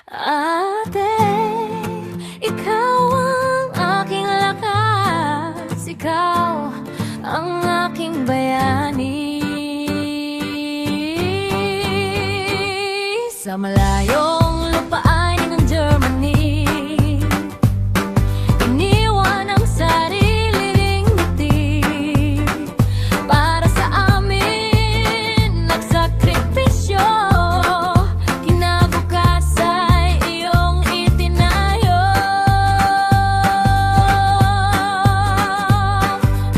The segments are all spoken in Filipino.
Ate, ikaw ang aking lakas, ikaw ang aking bayani. Sa malayong lupaanin ng Germany, iniwan ang sariling ngiti. Para sa amin, nagsakripisyo, kinabukas ay iyong itinayo.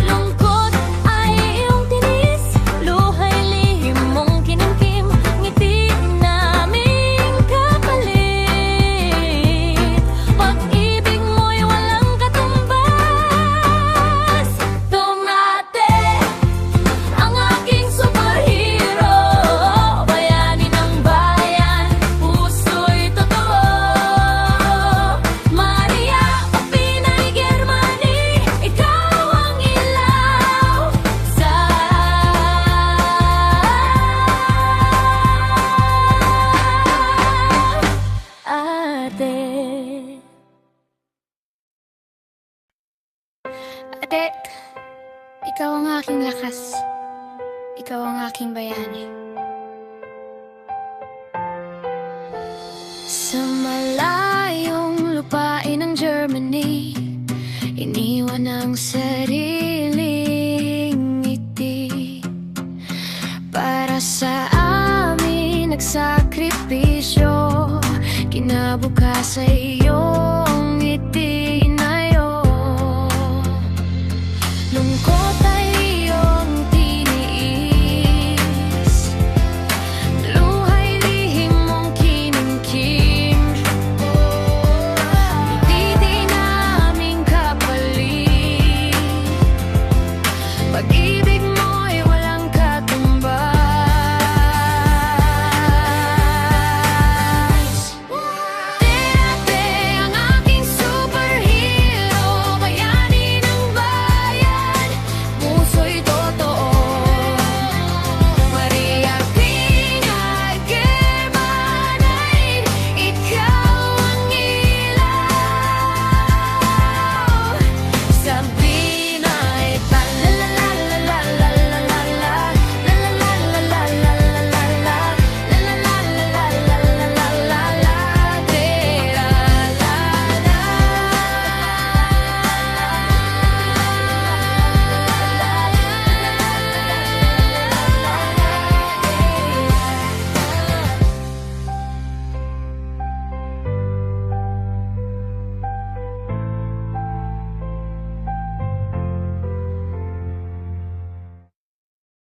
Lungkot ay iyong tinis, luha'y lihim mong kinimkim, ngiti naming kapalit. Pag-ibig mo'y walang katumbas. Tumate ang aking superhero, bayani ng bayan, puso'y totoo. Maria o Pinay, Germany, ikaw ang ilaw sa ate. Ate, ikaw ang aking lakas. Ikaw ang aking bayani. Sa malayong lupain ng Germany, iniwan ang sariling ngiti. Para sa amin, nagsakripisyo, kinabukas ay iyo.